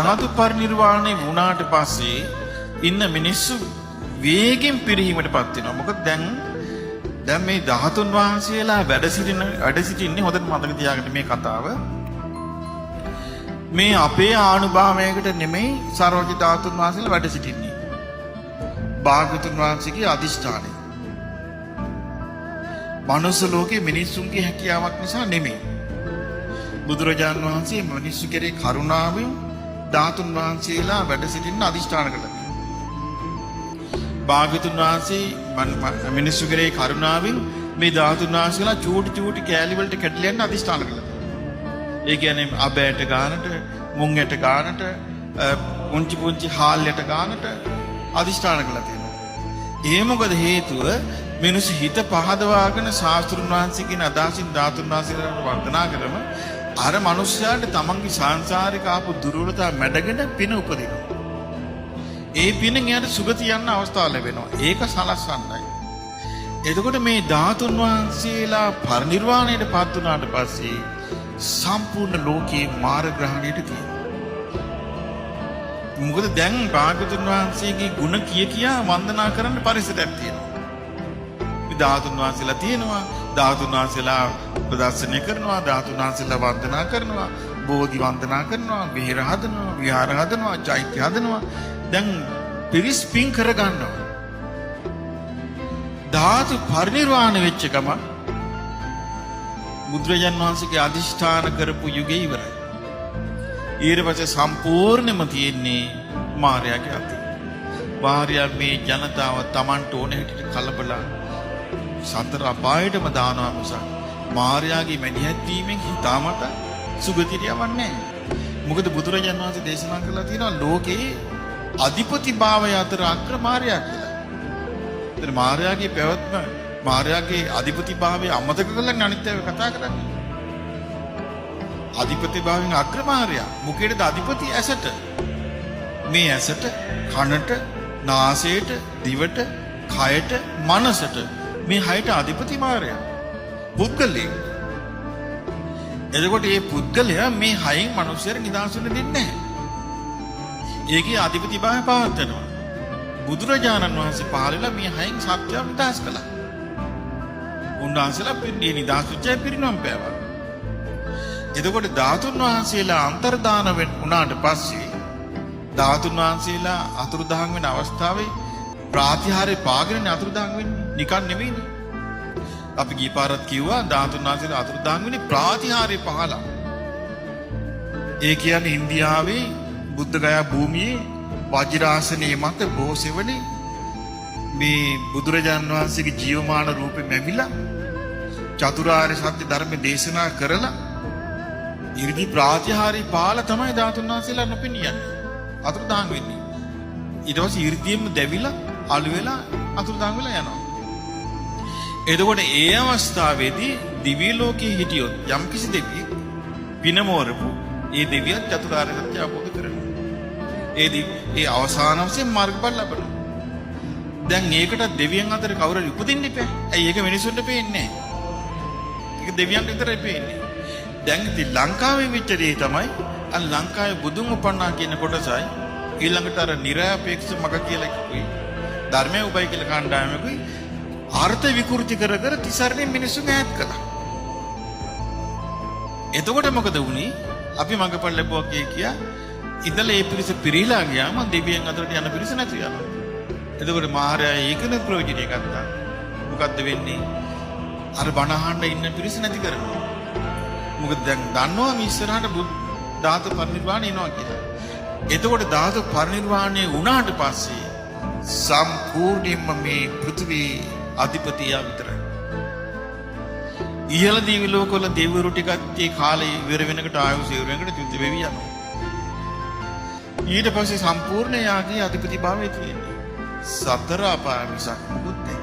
ධාතු පරිනිර්වාණය වුණාට පස්සේ ඉන්න මිනිස්සු වේගෙන් පිරිහීමටපත් වෙනවා. මොකද දැන් මේ ධාතුන් වහන්සේලා වැඩ සිටින්නේ හොඳට මතක තියාගන්න මේ කතාව. මේ අපේ ආනුභාවයකට නෙමෙයි සර්වජ්‍ය ධාතුන් වහන්සේලා වැඩ සිටින්නේ. භාග්‍යවතුන් වහන්සේගේ අදිෂ්ඨානය. මනුස්ස ලෝකේ මිනිස්සුන්ගේ හැකියාවක් නිසා නෙමෙයි. බුදුරජාණන් වහන්සේ මිනිස්සු කෙරේ කරුණාවෙන් ධාතුන් වහන්සේලා වැඩ සිටින්න අදිෂ්ඨාන කළා. භාග්‍යවතුන් වහන්සේ මිනිස්සු කෙරේ කරුණාවෙන් මේ ධාතුන් වහන්සේලා චූටි කෑලි වලට කැඩලා යන්න අදිෂ්ඨාන කළා. ඒ කියන්නේ අබෑට ගානට, මුංගට ගානට, පුංචි හාල්යට ගානට අදිෂ්ඨාන කළා තියෙනවා. ඒ මොකද හේතුව මිනිස්සු හිත පහදවාගෙන ශාස්ත්‍රුන් වහන්සේ කියන අදහසින් ධාතුන් වහන්සේලාට වර්ධනා කරම අර මිනිස්යාට තමන්ගේ සංසාරික ආපු දුර්වලතා මැඩගෙන පින උපදිනවා. ඒ පිනෙන් යාට සුගති යන්න අවස්ථාව ලැබෙනවා. ඒක සලස්වන්නයි. එතකොට මේ ධාතුන් වහන්සේලා පරිනිර්වාණයට පත් වුණාට පස්සේ සම්පූර්ණ ලෝකේ මාර්ගග්‍රහණයට තියෙනවා. මොකද දැන් භාග්‍යවතුන් වහන්සේගේ ගුණ කියා වන්දනා කරන්න පරිසරයක් තියෙනවා. ධාතුන් වහන්සේලා තියෙනවා. ධාතුන් වහන්සේලා ප්‍රදර්ශනය කරනවා. ධාතුන් වහන්සේලා වන්දනා කරනවා. බෝධි වන්දනා කරනවා. විහෙර හදනවා. විහාර හදනවා. චෛත්‍ය හදනවා. දැන් පිරිස් පින් කර ගන්නවා. ධාතු පරිනිර්වාණ වෙච්ච ගම බුදුරජාන් වහන්සේගේ අදිෂ්ඨාන කරපු යුගය ඉවරයි. ඊට පස්සේ සම්පූර්ණයෙන්ම තියෙන්නේ මායාවේ අතේ. මායා මේ ජනතාව Tamanට ඕන හැටියට කලබලා සතර අපායටම දානවා මිසක් මායාවේ මැදිහත් වීමෙන් හිතාමත සුගතියට යවන්නේ නැහැ. මොකද බුදුරජාන් වහන්සේ දේශනා කළා තියෙනවා ලෝකේ අධිපති භාවය අතර අග්‍ර මාර්යා කියලා. ඒතර මාර්යාගේ පැවැත්ම මාර්යාගේ අධිපති භාවය අමතක කරලා අනිත් ඒවා කතා කරන්නේ. අධිපති භාවයෙන් අග්‍ර මාර්යා. මුකේද අධිපති ඇසට. මේ ඇසට, කනට, නාසයට, දිවට, කයට, මනසට මේ හයට අධිපති මාර්යා. පුද්ගලයෙක්. එතකොට මේ පුද්ගලයා මේ හයෙන් මිනිස්සුන්ට නිදහස් වෙන්න දෙන්නේ නැහැ. ඒකේ අධිපති භාවය පවත්වනවා. බුදුරජාණන් වහන්සේ පහළලා මේ හයෙන් සත්‍යව නිදහස් කළා. උන්වහන්සේලා පිළිදී නිදහස් වෙච්ච පිරිනොම් පෑවා. එතකොට ධාතුන් වහන්සේලා අන්තර්දාන වුණාට පස්සේ ධාතුන් වහන්සේලා අතුරුදහන් වෙන අවස්ථාවේ ප්‍රාතිහාර්ය පාගෙන අතුරුදහන් වෙන්නේ නිකන් නෙවෙයිනේ. අපි ගියපාරත් කිව්වා ධාතුන් වහන්සේලා අතුරුදහන් වෙන්නේ ප්‍රාතිහාර්ය පහලා. ඒ කියන්නේ ඉන්දියාවේ බුද්ධගයා භූමියේ වජිරාසනයේ මත බෝසෙවණේ මේ බුදුරජාණන් වහන්සේගේ ජීවමාන රූපෙ මැවිලා චතුරාර්ය සත්‍ය ධර්ම දේශනා කරලා ඉර්ධි ප්‍රාතිහාර්ය පාල තමයි ධාතුන් වහන්සේලා නොපෙනියන්නේ අතුරුදහන් වෙන්නේ. ඊට පස්සේ ඉර්ධියෙම දැවිලා අළු වෙලා අතුරුදහන් වෙලා යනවා. එතකොට ඒ අවස්ථාවේදී දිව්‍ය ලෝකයේ හිටියොත් යම්කිසි දෙවියෙක් පිනමෝරපු ඒ දෙවියන් චතුරාර්ය සත්‍ය අවබෝධ කරගන්නවා. ඒ අවසාන වශයෙන් මාර්ගඵල ලබනවා. දැන් ඒකට දෙවියන් අතර කවුරු උපදින්න ඉපෑ. ඇයි ඒක මිනිසුන්ට පේන්නේ නැහැ. ඒක දෙවියන්ට විතරයි පේන්නේ. දැන් ඉතින් ලංකාවේ වෙච්ච දේ තමයි අර ලංකාවේ බුදුන් උපන්නා කියන කොටසයි ඊළඟට අර නිර්ආපේක්ෂ මග කියලා කිව්වේ. ධර්මයේ උබයි කියලා කණ්ඩායමකුයි අර්ථ විකෘති කර තිසරණේ මිනිස්සු ඈත් කළා. එතකොට මොකද වුනේ? අපි මගපල් ලැබුවා කියා ඉතල ඒ පිරිස පිරීලා ගියාම දෙවියන් අතරට යන පිරිස නැති යනවා. එතකොට මාර්යා ඒකන ප්‍රයෝජනය ගත්තා. මොකද්ද වෙන්නේ? අර බණ අහන්න ඉන්න පිරිස නැති කරනවා. මොකද දැන් දන්නවා මේ ඉස්සරහට ධාතු පරිනිර්වාණය එනවා කියලා. එතකොට ධාතු පරිනිර්වාණය වුණාට පස්සේ සම්පූර්ණයෙන්ම මේ පෘථිවි අධිපතියා විතරයි. ඉහළ දිවි ලෝකවල දෙවිවරු ටිකත් ඒ කාලේ ඉවර වෙනකොට ආයුෂ ඉවර වෙනකොට යුද්ධ වෙවි යනවා. ඊට පස්සේ සම්පූර්ණ යාගේ අධිපති භාවය තියෙන්නේ. සතර අපාය මිසක් මොකුත් නැහැ.